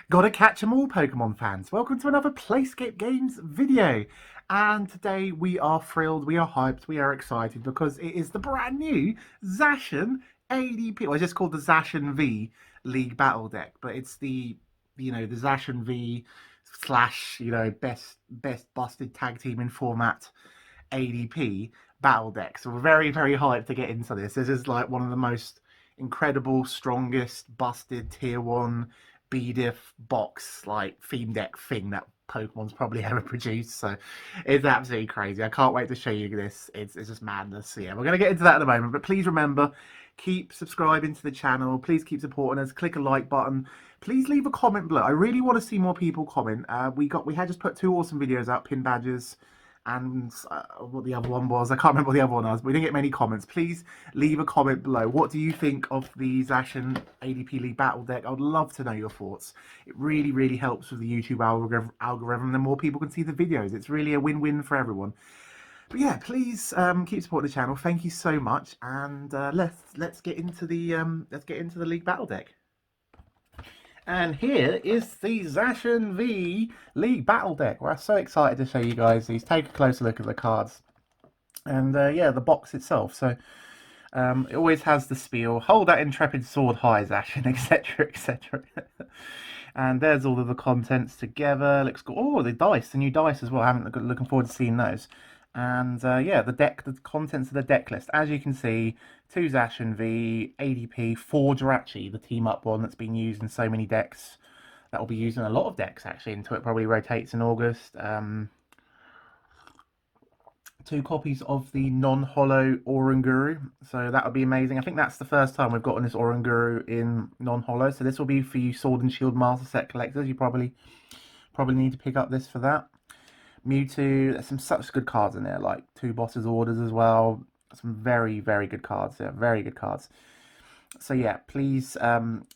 Gotta catch 'em all, Pokemon fans. Welcome to another PlaySkape Games video. And today we are thrilled, we are hyped, we are excited because it is the brand new Zacian ADP. Well, it's just called the Zacian V League Battle Deck, but it's the Zacian V slash, best busted tag team in format ADP battle deck. So we're very, very hyped to get into this. This is like one of the most incredible, strongest, busted tier 1 BDIF box like theme deck thing that Pokemon's probably ever produced. So it's absolutely crazy. I can't wait to show you this. It's just madness. So yeah, we're going to get into that in a moment. But please remember, keep subscribing to the channel. Please keep supporting us. Click a like button. Please leave a comment below. I really want to see more people comment. We had just put 2 awesome videos out, pin badges and what the other one was. I can't remember what the other one was, but we didn't get many comments. Please leave a comment below. What do you think of the Zacian ADP League Battle Deck? I would love to know your thoughts. It really, really helps with the YouTube algorithm. The more people can see the videos, it's really a win-win for everyone. But yeah, please keep supporting the channel. Thank you so much, and let's get into the League Battle Deck. And here is the Zacian V League Battle Deck. We're so excited to show you guys these. Take a closer look at the cards. And yeah, the box itself. So it always has the spiel. Hold that intrepid sword high, Zacian, etc, etc. And there's all of the contents together. Looks good. Oh, the dice, the new dice as well. I haven't looking forward to seeing those. And yeah, the contents of the deck list. As you can see, 2 Zacian V, ADP, 4 Jirachi, the team up one that's been used in so many decks. That will be used in a lot of decks actually until it probably rotates in August. 2 copies of the non-holo Oranguru, so that would be amazing. I think that's the first time we've gotten this Oranguru in non-holo, so this will be for you Sword and Shield Master Set collectors. You probably need to pick up this for that. Mewtwo, there's some such good cards in there, like 2 Boss's Orders as well. Some very, very good cards. Yeah, very good cards. So yeah, please,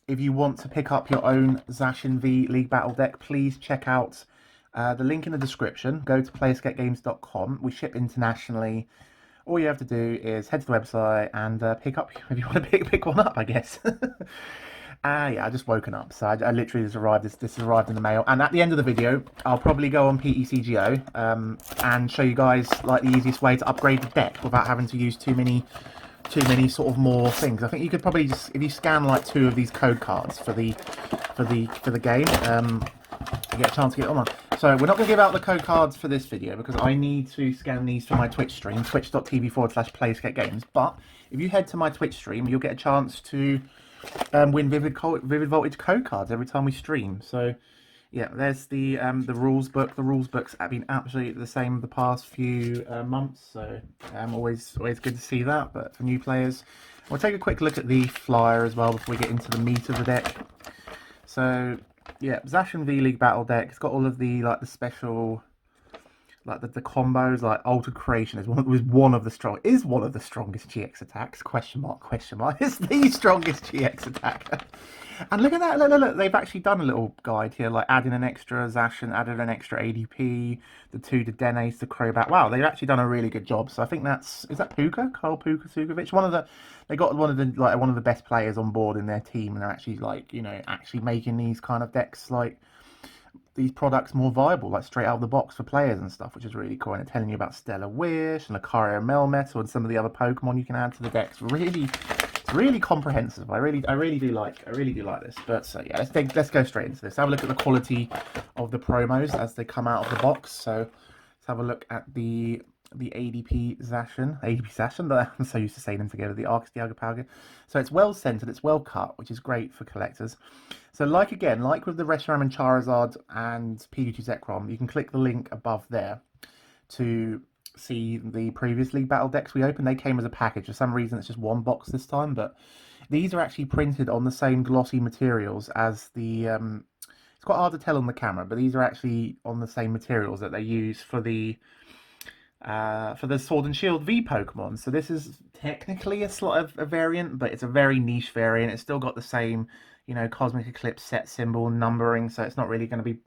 if you want to pick up your own Zacian V League Battle Deck, please check out the link in the description. Go to PlaySkapeGames.com. We ship internationally. All you have to do is head to the website and pick up, if you want to pick one up, I guess. Yeah, I just woken up, so I literally just arrived. This arrived in the mail, and at the end of the video, I'll probably go on PECGO and show you guys like the easiest way to upgrade the deck without having to use too many sort of more things. I think you could probably just, if you scan like 2 of these code cards for the game, you get a chance to get it on. So we're not going to give out the code cards for this video because I need to scan these for my Twitch stream, twitch.tv/PlaySkapeGames. But if you head to my Twitch stream, you'll get a chance to win Vivid Voltage code cards every time we stream. So yeah, there's the rules book. The rules books have been absolutely the same the past few months, so always good to see that. But for new players, we'll take a quick look at the flyer as well before we get into the meat of the deck. So yeah, Zacian V League Battle Deck. It's got all of the the special, like the combos, like Altered Creation is one of the strongest GX attacks. Question mark. It's the strongest GX attack. And look at that! Look! They've actually done a little guide here, like adding an extra Zacian, added an extra ADP, the 2 Dedenne-GX, the Crobat. Wow, they've actually done a really good job. So I think is that Puka, Kyle Puka Sukovic. They got one of the best players on board in their team, and they're actually actually making these kind of decks these products more viable, like straight out of the box for players and stuff, which is really cool. And it's telling you about Stellar Wish and Lucario Melmetal and some of the other Pokemon you can add to the decks. Really comprehensive. I really do like this. But so yeah, let's go straight into this. Have a look at the quality of the promos as they come out of the box. So let's have a look at the ADP Zacian, but I'm so used to saying them together, the Arceus, Dialga, Palkia. So it's well centered, it's well cut, which is great for collectors. So like with the Reshiram and Charizard and Pikachu Zekrom, you can click the link above there to see the previous League Battle decks we opened. They came as a package. For some reason it's just one box this time, but these are actually printed on the same glossy materials as the it's quite hard to tell on the camera, but these are actually on the same materials that they use for the Sword and Shield V Pokemon. So this is technically a variant, but it's a very niche variant. It's still got the same, Cosmic Eclipse set symbol numbering, so it's not really going to be,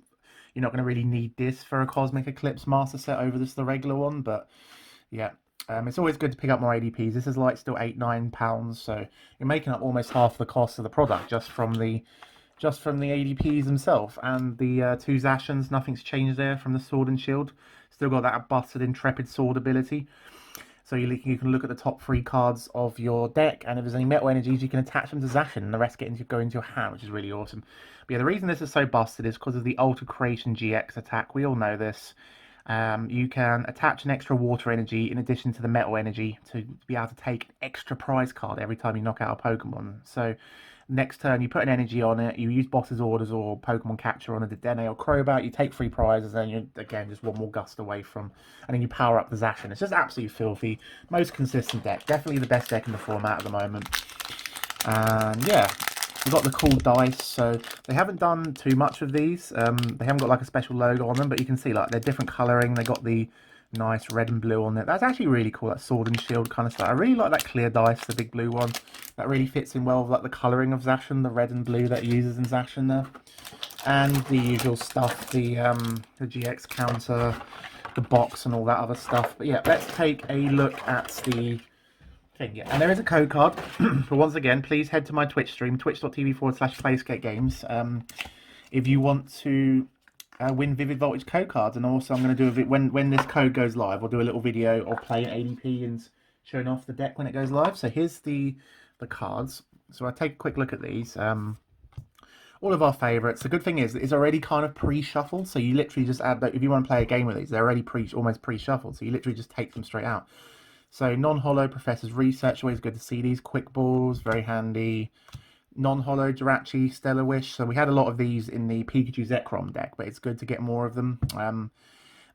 you're not going to really need this for a Cosmic Eclipse Master Set over the regular one. But yeah, it's always good to pick up more ADPs. This is like still £8-9, so you're making up almost half the cost of the product just from the just from the ADPs themselves. And the two Zacians, nothing's changed there from the Sword and Shield. Still got that busted Intrepid Sword ability. So you can look at the top 3 cards of your deck, and if there's any Metal Energies, you can attach them to Zacian, and the rest go into your hand, which is really awesome. But yeah, the reason this is so busted is because of the Ultra Creation GX attack. We all know this. You can attach an extra Water Energy in addition to the Metal Energy to be able to take an extra prize card every time you knock out a Pokemon. So next turn, you put an energy on it, you use Boss's Orders or Pokemon Capture on a Dedenne or Crobat, you take 3 prizes, and you're, again, just one more gust away from, and then you power up the Zacian. It's just absolutely filthy. Most consistent deck. Definitely the best deck in the format at the moment. And yeah, we've got the cool dice, so they haven't done too much of these. They haven't got like a special logo on them, but you can see like they're different colouring. They got the nice red and blue on it. That's actually really cool, that Sword and Shield kind of stuff. I really like that clear dice, the big blue one. That really fits in well with like the colouring of Zacian, the red and blue that it uses in Zacian there. And the usual stuff, the GX counter, the box and all that other stuff. But yeah, let's take a look at the thing. Yeah, and there is a code card. But once again, please head to my Twitch stream, twitch.tv/PlaySkape Games, if you want to win Vivid Voltage code cards. And also I'm going to do a when this code goes live, I'll do a little video of playing ADP and showing off the deck when it goes live. So here's the cards. So I'll take a quick look at these. All of our favourites. The good thing is it's already kind of pre-shuffled, so you literally just add, if you want to play a game with these, they're already almost pre-shuffled, so you literally just take them straight out. So non-holo Professor's Research, always good to see these. Quick Balls, very handy. Non-holo Jirachi Stellar Wish. So we had a lot of these in the Pikachu Zekrom deck, but it's good to get more of them.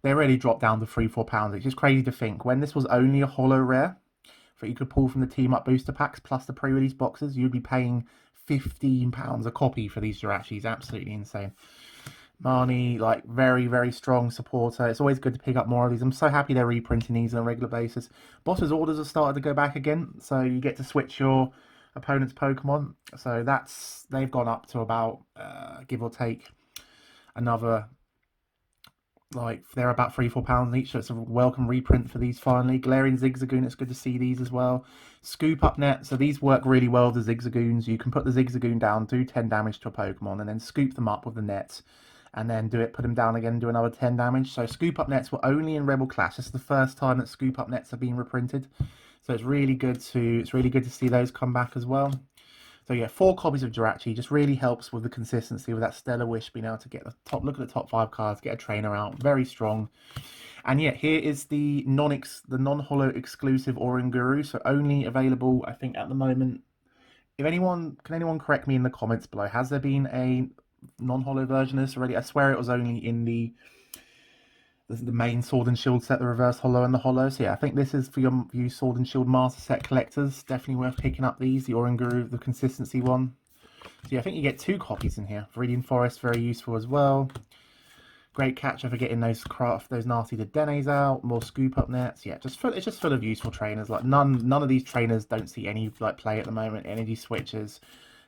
They already dropped down to £3-4. It's just crazy to think when this was only a holo rare that you could pull from the team up booster packs plus the pre-release boxes, you'd be paying £15 a copy for these Jirachis. Absolutely insane. Marnie, like, very, very strong supporter. It's always good to pick up more of these. I'm so happy they're reprinting these on a regular basis. Boss's Orders have started to go back again, so you get to switch your opponent's Pokemon. So they've gone up to about, give or take, another, like, they're about £3-4 each, so it's a welcome reprint for these finally. Galarian Zigzagoon, it's good to see these as well. Scoop Up Net, so these work really well with the Zigzagoons. You can put the Zigzagoon down, do 10 damage to a Pokemon, and then scoop them up with the net, and then put them down again, do another 10 damage. So Scoop Up Nets were only in Rebel Clash. This is the first time that Scoop Up Nets have been reprinted, so it's really good to see those come back as well. So yeah, 4 copies of Jirachi just really helps with the consistency with that Stellar Wish, being able to get the top, look at the top 5 cards, get a trainer out, very strong. And yeah, here is the non-holo exclusive Oranguru, so only available, I think, at the moment. Can anyone correct me in the comments below? Has there been a non-holo version of this already? I swear it was only in the main Sword and Shield set, the reverse holo and the holo. So yeah, I think this is for you Sword and Shield master set collectors. Definitely worth picking up these. The Oranguru, the consistency one. So yeah, I think you get 2 copies in here. Viridian Forest, very useful as well. Great Catcher for getting those nasty Dedennes out. More Scoop Up Nets. Yeah, it's just full of useful trainers. Like none of these trainers don't see any like play at the moment. Energy switches,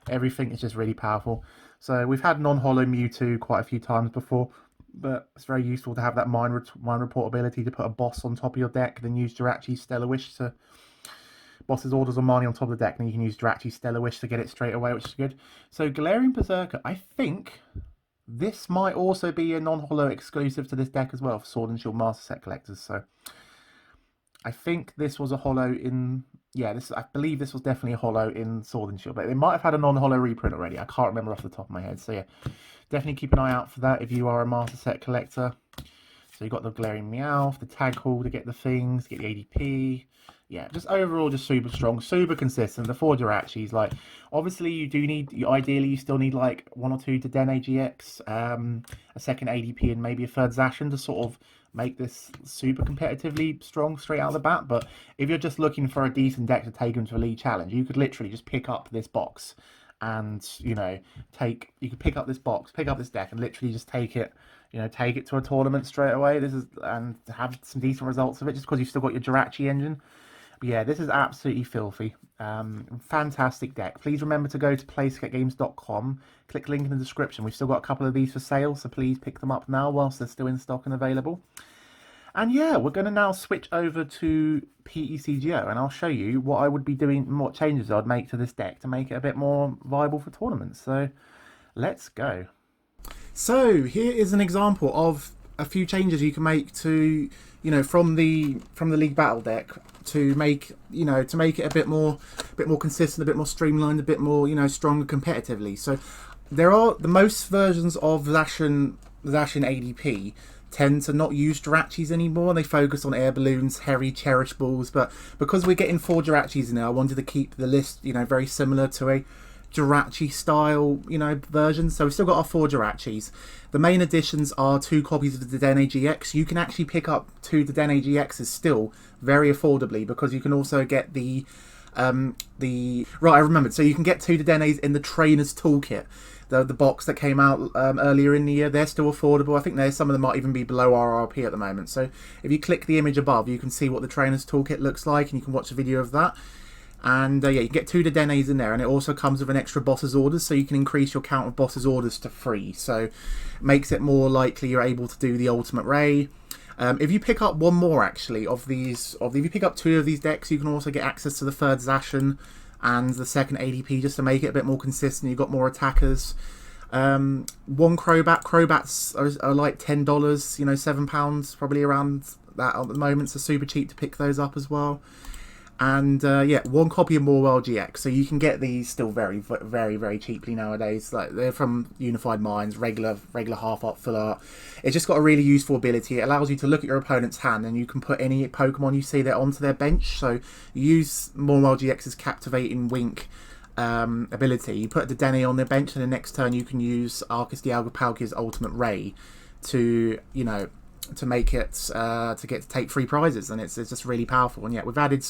everything is just really powerful. So we've had non-holo Mewtwo quite a few times before, but it's very useful to have that mind report ability to put a boss on top of your deck, then use Jirachi Stellar Wish to Boss's Orders on Marnie on top of the deck, and you can use Jirachi Stellar Wish to get it straight away, which is good. So Galarian Berserker, I think this might also be a non-holo exclusive to this deck as well for Sword and Shield Master Set collectors. So I think this was a holo in, yeah, I believe this was definitely a holo in Sword and Shield, but they might have had a non-holo reprint already. I can't remember off the top of my head. So yeah, definitely keep an eye out for that if you are a Master Set collector. So you've got the Galarian Meowth, the Tag Hall to get the things, get the ADP. Yeah, just overall just super strong, super consistent. The 4 Jirachis, like, obviously you do need, ideally you still need like 1 or 2 Dedenne-GX, a second ADP and maybe a third Zacian to sort of make this super competitively strong straight out of the bat. But if you're just looking for a decent deck to take into a league challenge, you could literally just pick up this box and, you know, you could pick up this box, pick up this deck and literally just take it, you know, take it to a tournament straight away. And have some decent results of it just because you've still got your Jirachi engine. But yeah, this is absolutely filthy. Fantastic deck. Please remember to go to PlaySkapeGames.com. Click link in the description. We've still got a couple of these for sale, so please pick them up now whilst they're still in stock and available. And yeah, we're going to now switch over to PECGO, and I'll show you what I would be doing, what changes I'd make to this deck to make it a bit more viable for tournaments. So Let's go. So here is an example of a few changes you can make to, from the League Battle deck to make, to make it a bit more consistent, a bit more streamlined, a bit more, stronger competitively. So there are the most versions of Zacian ADP tend to not use Jirachis anymore. They focus on air balloons, hairy cherish balls, but because we're getting 4 Jirachis now, I wanted to keep the list, very similar to a Jirachi style, version. So we've still got our 4 Jirachis. The main additions are 2 copies of the Dedenne-GX. You can actually pick up 2 Dedenne-GXs still very affordably, because you can also get right, I remembered. So you can get 2 Dedennes in the Trainer's Toolkit. The box that came out earlier in the year, they're still affordable. I think some of them might even be below RRP at the moment. So if you click the image above, you can see what the Trainer's Toolkit looks like, and you can watch a video of that. And yeah, you get 2 Dedennes in there, and it also comes with an extra boss's orders, so you can increase your count of boss's orders to 3. So it makes it more likely you're able to do the ultimate ray. If you pick up one more actually of these, if you pick up 2 of these decks, you can also get access to the 3rd Zacian and the 2nd ADP, just to make it a bit more consistent. You've got more attackers. One Crobats are like $10, £7 probably around that at the moment, so super cheap to pick those up as well. And yeah, 1 copy of Mawile-GX, so you can get these still very, very, very cheaply nowadays. Like, they're from Unified Minds, regular half art, full art. It's just got a really useful ability. It allows you to look at your opponent's hand, and you can put any Pokemon you see there onto their bench. So you use Mawile-GX's Captivating Wink ability. You put the Dedenne on their bench, and the next turn you can use Arceus, Dialga, Palkia's Ultimate Ray to, to make it to take 3 prizes, and it's just really powerful. And yeah, we've added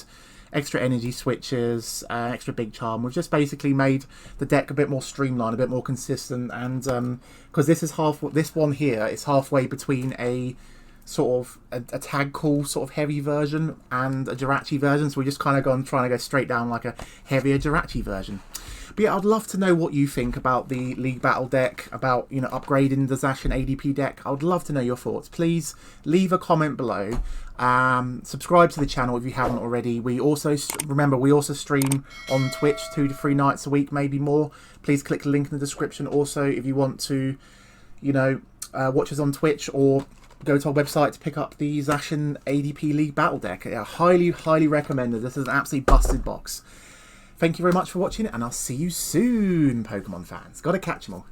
extra energy switches, extra Big Charm. We've just basically made the deck a bit more streamlined, a bit more consistent, and because this one here is halfway between a sort of a tag call sort of heavy version and a Jirachi version, so we're just kind of trying to go straight down like a heavier Jirachi version. But yeah, I'd love to know what you think about the League Battle deck, about upgrading the Zacian ADP deck. I would love to know your thoughts. Please leave a comment below. Subscribe to the channel if you haven't already. We also stream on Twitch 2 to 3 nights a week, maybe more. Please click the link in the description. Also, if you want to, watch us on Twitch, or go to our website to pick up the Zacian ADP League Battle deck. I highly, highly recommend it. This is an absolutely busted box. Thank you very much for watching, and I'll see you soon, Pokemon fans. Gotta catch 'em all.